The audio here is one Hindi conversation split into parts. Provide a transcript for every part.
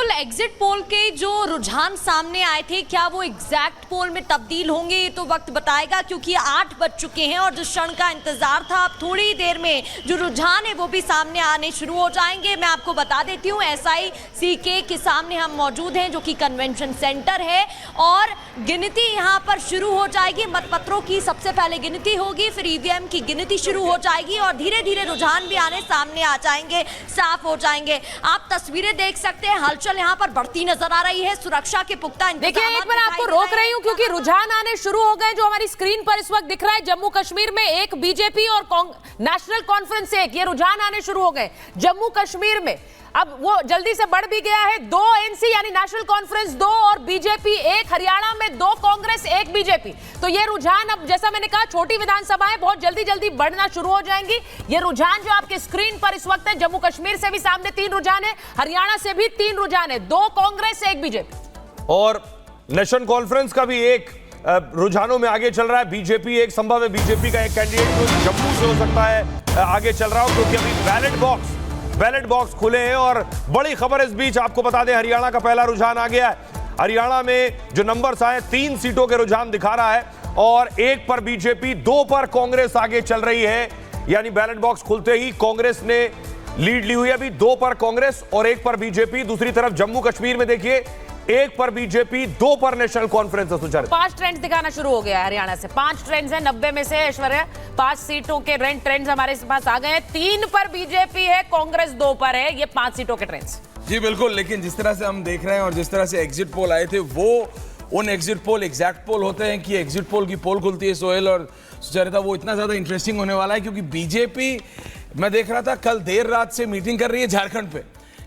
बिल्कुल, एग्जिट पोल के जो रुझान सामने आए थे, क्या वो एग्जैक्ट पोल में तब्दील होंगे ये तो वक्त बताएगा, क्योंकि 8 बज चुके हैं और जिस क्षण का इंतजार था अब थोड़ी देर में जो रुझान है वो भी सामने आने शुरू हो जाएंगे। मैं आपको बता देती हूँ SICK के सामने हम मौजूद हैं जो कि कन्वेंशन सेंटर है और गिनती यहाँ पर शुरू हो जाएगी। मतपत्रों की सबसे पहले गिनती होगी, फिर EVM की गिनती शुरू हो जाएगी और धीरे धीरे रुझान भी आने सामने आ जाएंगे, साफ हो जाएंगे। आप तस्वीरें देख सकते हैं, हलचल यहाँ पर बढ़ती नजर आ रही है, सुरक्षा के पुख्ता इंतजाम। देखिए, एक बार आपको रोक रही हूँ क्योंकि रुझान आने शुरू हो गए। जो हमारी स्क्रीन पर इस वक्त दिख रहा है, जम्मू कश्मीर में एक बीजेपी और नेशनल कॉन्फ्रेंस एक, ये रुझान आने शुरू हो गए जम्मू कश्मीर में। अब वो जल्दी से बढ़ भी गया है, 2 NC यानी नेशनल कॉन्फ्रेंस 2 और बीजेपी 1, हरियाणा में 2 कांग्रेस 1 बीजेपी। तो ये रुझान अब जैसा मैंने कहा, छोटी विधानसभाएं बहुत जल्दी जल्दी बढ़ना शुरू हो जाएंगी। ये रुझान जो आपके स्क्रीन पर इस वक्त है, जम्मू कश्मीर से भी सामने 3 रुझान है, हरियाणा से भी 3 रुझान है, 2 कांग्रेस 1 बीजेपी। और नेशनल कॉन्फ्रेंस का भी एक रुझानों में आगे चल रहा है। बीजेपी एक संभव है, बीजेपी का एक कैंडिडेट जो जम्मू से हो सकता है आगे चल रहा हो, क्योंकि अभी बैलेट बॉक्स खुले हैं। और बड़ी खबर इस बीच आपको बता दें, हरियाणा का पहला रुझान आ गया है। हरियाणा में जो नंबर्स आए, 3 सीटों के रुझान दिखा रहा है और 1 पर बीजेपी, 2 पर कांग्रेस आगे चल रही है। यानी बैलेट बॉक्स खुलते ही कांग्रेस ने लीड ली हुई है, अभी 2 पर कांग्रेस और 1 पर बीजेपी। दूसरी तरफ जम्मू कश्मीर में देखिए, 1 पर बीजेपी, 2 पर नेशनल कॉन्फ्रेंस। 5 ट्रेंड्स दिखाना शुरू हो गया है हरियाणा से। 5 ट्रेंड्स हैं 90 में से, ऐश्वर्या 5 सीटों के ट्रेंड्स हमारे पास आ गए हैं। 3 पर बीजेपी है, कांग्रेस 2 पर है, ये 5 सीटों के ट्रेंड्स। जी बिल्कुल, लेकिन जिस तरह से हम देख रहे हैं और जिस तरह से एग्जिट पोल आए थे, वो उन एग्जिट पोल एग्जैक्ट पोल होते हैं कि एग्जिट पोल की पोल खुलती है सोहेल और सुचरिता, वो इतना ज्यादा इंटरेस्टिंग होने वाला है क्योंकि बीजेपी, मैं देख रहा था कल देर रात से मीटिंग कर रही है झारखंड पे।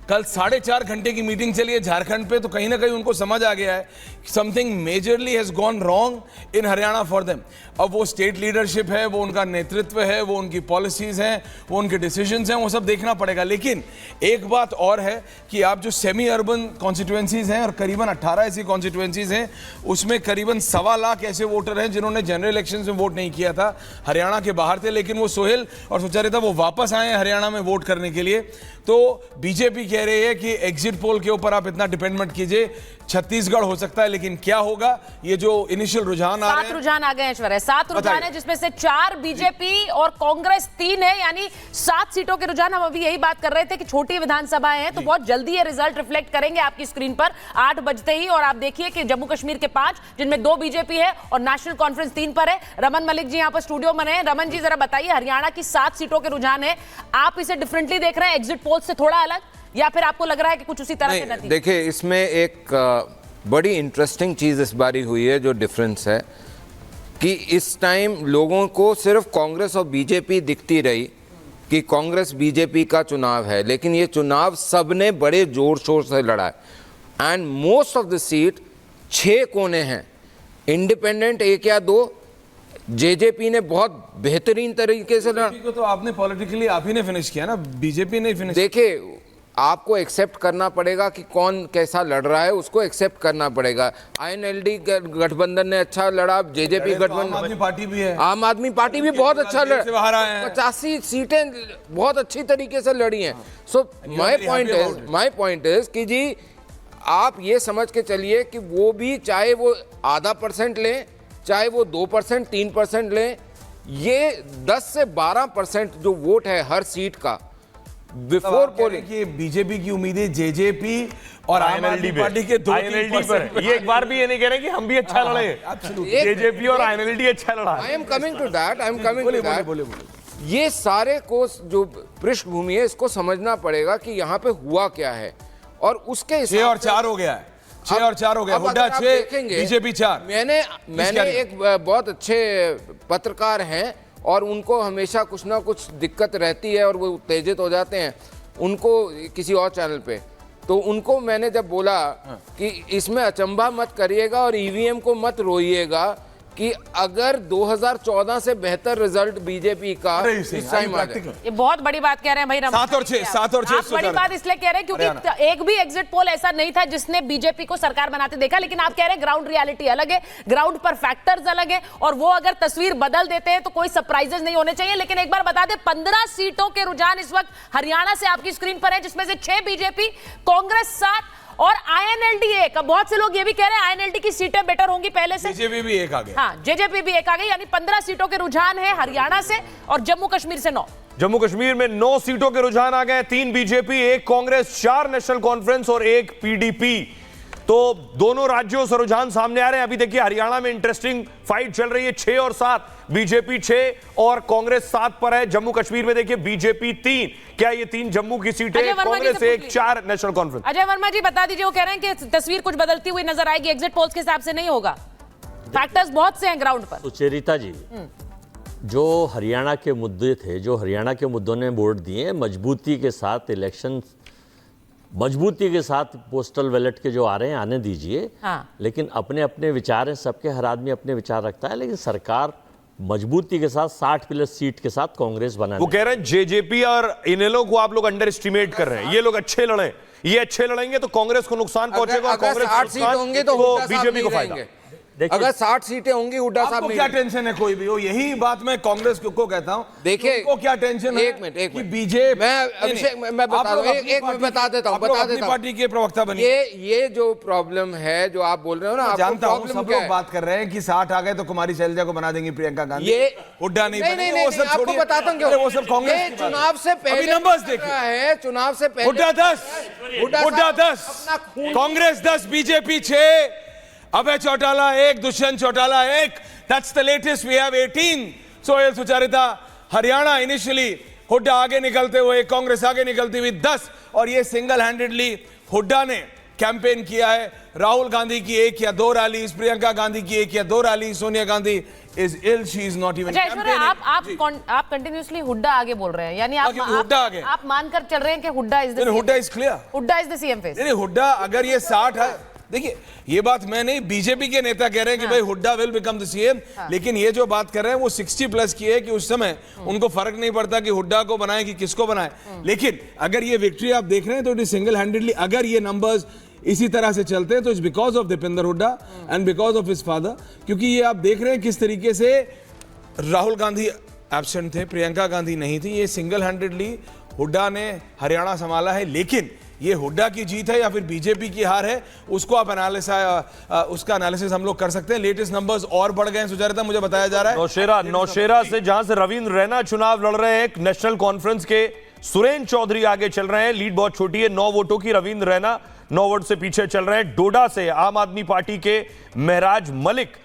कल 4.5 घंटे की मीटिंग चली है झारखंड पे, तो कहीं ना कहीं उनको समझ आ गया है something majorly has gone wrong in Haryana for them. अब वो स्टेट लीडरशिप है, वो उनका नेतृत्व है, वो उनकी पॉलिसीज हैं, वो उनके डिसीजंस हैं, वो सब देखना पड़ेगा। लेकिन एक बात और है कि आप जो सेमी अर्बन कॉन्स्टिट्यूएंसीज हैं और करीबन 18 ऐसी कॉन्स्टिट्यूएंसीज हैं, उसमें करीबन 1.25 लाख ऐसे वोटर हैं जिन्होंने जनरल इलेक्शन में वोट नहीं किया था, हरियाणा के बाहर थे, लेकिन वो सोहेल और सुचरिता वो वापस आए हैं हरियाणा में वोट करने के लिए। तो बीजेपी कह रही है कि एग्जिट पोल के ऊपर आप इतना डिपेंड मत कीजिए, छत्तीसगढ़ हो सकता है, लेकिन क्या होगा, ये जो इनिशियल रुझान आ रहे हैं, 7 रुझान आ गए हैं ऐश्वर्या, 7 रुझान है, जिसमें से 4 बीजेपी और कांग्रेस 3 है, यानी 7 सीटों के रुझान। हम अभी यही बात कर रहे थे कि छोटी विधानसभाएं हैं, तो बहुत जल्दी ये रिजल्ट रिफ्लेक्ट करेंगे आपकी स्क्रीन पर 8 बजते ही। और आप देखिए कि जम्मू कश्मीर के 5, जिनमें 2 बीजेपी है और नेशनल कॉन्फ्रेंस 3 पर है। रमन मलिक जी यहाँ पर स्टूडियो में हैं। रमन जी, जरा बताइए, हरियाणा की 7 सीटों के रुझान है, आप इसे डिफरेंटली देख रहे हैं, एग्जिट पोल से थोड़ा अलग, या फिर आपको लग रहा है कि कुछ उसी तरह के नतीजे? देखिए, इसमें एक बड़ी इंटरेस्टिंग चीज़ इस बारी हुई है, जो डिफरेंस है कि इस टाइम लोगों को सिर्फ कांग्रेस और बीजेपी दिखती रही कि कांग्रेस बीजेपी का चुनाव है, लेकिन ये चुनाव सबने बड़े जोर शोर से लड़ा है and most of the seat 6 कोने हैं, इंडिपेंडेंट 1 या 2, जेजेपी ने बहुत बेहतरीन तरीके से लड़ा। तो आपने पॉलिटिकली आप ही ने फिनिश किया ना, बीजेपी ने फिनिश। देखिए, आपको एक्सेप्ट करना पड़ेगा कि कौन कैसा लड़ रहा है, उसको एक्सेप्ट करना पड़ेगा। INLD गठबंधन ने अच्छा लड़ा, जेजेपी गठबंधन, आम आदमी पार्टी भी है, आम आदमी पार्टी भी बहुत अच्छा लड़ा, 85 सीटें बहुत अच्छी तरीके से लड़ी हैं। सो माय पॉइंट इज कि जी, आप ये समझ के चलिए कि वो भी, चाहे वो आधा % लें, चाहे वो 2%, 3% लें, ये 10 से 12% जो वोट है हर सीट का बिफोर पोलिंग, कि बीजेपी की उम्मीदें जेजेपी और आम आदमी पार्टी के 2-3% पर। ये एक बार भी ये नहीं कह रहे कि हम भी अच्छा लड़े, जेजेपी और INLD अच्छा लड़ा। I am coming to that. ये सारे को जो पृष्ठभूमि है, इसको समझना पड़ेगा कि यहाँ पे हुआ क्या है, और उसके 6 और 4 हो गया है, 6 और 4 हो गया, हुड्डा 6, बीजेपी 4। मैंने एक बहुत अच्छे पत्रकार हैं और उनको हमेशा कुछ ना कुछ दिक्कत रहती है और वो उत्तेजित हो जाते हैं, उनको किसी और चैनल पे, तो उनको मैंने जब बोला कि इसमें अचंभा मत करिएगा और EVM को मत रोइएगा कि अगर 2014 से बेहतर रिजल्ट बीजेपी का इस टाइम आ जाए। ये बहुत बड़ी बात कह रहे हैं भाई। 7 और 6 बड़ी बात इसलिए कह रहे हैं क्योंकि एक भी एग्जिट पोल ऐसा नहीं था जिसने बीजेपी को सरकार बनाते देखा, लेकिन आप कह रहे हैं ग्राउंड रियलिटी अलग है, ग्राउंड पर फैक्टर्स अलग है, और वो अगर तस्वीर बदल देते हैं तो कोई सरप्राइजेस नहीं होने चाहिए। लेकिन एक बार बता दें, 15 सीटों के रुझान इस वक्त हरियाणा से आपकी स्क्रीन पर है, जिसमें से 6 बीजेपी, कांग्रेस 7 और INLD एक। अब बहुत से लोग ये भी कह रहे हैं INLD की सीटें बेटर होंगी पहले से। बीजेपी भी एक आ गया। हाँ, जेजेपी भी एक आ गई, यानी 15 सीटों के रुझान है हरियाणा से और जम्मू कश्मीर से 9। जम्मू कश्मीर में 9 सीटों के रुझान आ गए, 3 बीजेपी, 1 कांग्रेस, 4 नेशनल कॉन्फ्रेंस और 1 पीडीपी। तो दोनों राज्यों से रुझान सामने आ रहे हैं। अभी देखिए हरियाणा में इंटरेस्टिंग फाइट चल रही है, 6 और 7, बीजेपी 6 और कांग्रेस 7 पर है। जम्मू कश्मीर में देखिए बीजेपी 3, क्या ये 3 जम्मू की सीटें, कांग्रेस 1, 4 नेशनल कॉन्फ्रेंस। अजय वर्मा जी बता दीजिए, वो कह रहे हैं कि तस्वीर कुछ बदलती हुई नजर आएगी, एग्जिट पोल्स के हिसाब से नहीं होगा, फैक्टर्स बहुत से हैं ग्राउंड पर। सुचेरिता जी, जो हरियाणा के मुद्दे थे, जो हरियाणा के मुद्दों ने वोट दिए, मजबूती के साथ इलेक्शन, मजबूती के साथ पोस्टल बैलेट के जो आ रहे हैं आने दीजिए। हाँ। लेकिन अपने अपने विचार हैं, सबके, हर आदमी अपने विचार रखता है, लेकिन सरकार मजबूती के साथ 60 प्लस सीट के साथ कांग्रेस बना। वो कह रहे हैं जेजेपी और इनेलो को आप लोग अंडर एस्टिमेट कर रहे हैं, ये लोग अच्छे लड़े, ये अच्छे लड़ेंगे तो कांग्रेस को नुकसान पहुंचेगा, कांग्रेस 60 सीटें होंगी तो बीजेपी को फायदा। अगर 60 सीटें होंगी हुड्डा साहब आपको क्या टेंशन है कोई भी हो? यही बात मैं कांग्रेस को कहता हूं। देखिए को क्या टेंशन है? एक मिनट कि बीजेपी, मैं अभिषेक मैं बता दूं, एक मैं बता देता हूं, पार्टी के प्रवक्ता बनिए। ये जो प्रॉब्लम है जो आप बोल रहे हो ना, आपको जानता हूं प्रॉब्लम सब क्या लोग है? बात कर रहे हैं कि 60 आ गए तो कुमारी शैलजा को बना देंगी प्रियंका गांधी, ये हुड्डा नहीं बनेंगे, नहीं, वो सब आपको छोड़िए। बताता हूं क्यों। अरे वो सब कांग्रेस ये की बात है। चुनाव से पहले अभी नंबर्स देखिए है, चुनाव से पहले Hooda 10, Hooda 10, Congress 10, BJP 6, Abhay Chautala 1, Dushyant Chautala 1, that's the latest, we have 18। Sohail Sucharita, Haryana initially Hooda आगे निकलते हुए, कांग्रेस आगे निकलती हुई 10, और ये सिंगल हैंडेडली हुड्डा ने कैंपेन किया है। राहुल गांधी की 1 या 2 रैलीज, प्रियंका गांधी की 1 या 2 rally, Sonia Gandhi is ill, she is not even campaigning. आप कंटिन्यूअसली हुड्डा आगे बोल रहे हैं, यानी आप मानकर चल रहे हैं कि Hooda is the Hooda is clear, Hooda is the CM face. नहीं, हुड्डा अगर ये 60 है, देखिए ये बात मैं नहीं, बीजेपी के नेता कह रहे हैं कि भाई Hooda will become the CM, लेकिन ये जो बात कर रहे हैं वो 60 प्लस की है कि उस समय उनको फर्क नहीं पड़ता कि हुड्डा को बनाए कि किसको बनाए। लेकिन अगर ये विक्ट्री आप देख रहे हैं तो इट इज सिंगल हैंडेडली, अगर ये नंबर्स इसी तरह से चलते हैं तो it's because of Deepender Hooda and because of his father, क्योंकि ये आप देख रहे हैं किस तरीके से राहुल गांधी एब्सेंट थे, प्रियंका गांधी नहीं थी, ये सिंगल हैंडेडली हुड्डा ने हरियाणा संभाला है। लेकिन ये हुड्डा की जीत है या फिर बीजेपी की हार है, उसको आप उसका एनालिसिस हम लोग कर सकते हैं। लेटेस्ट नंबर्स और बढ़ गए हैं, सुचारिता मुझे बताया जा रहा है। नौशेरा से जहां से रविंद्र रैना चुनाव लड़ रहे हैं, एक नेशनल कॉन्फ्रेंस के सुरेंद्र चौधरी आगे चल रहे हैं, लीड बहुत छोटी है, 9 वोटों की। रविंद्र रैना 9 वोट से पीछे चल रहे हैं। डोडा से आम आदमी पार्टी के महराज मलिक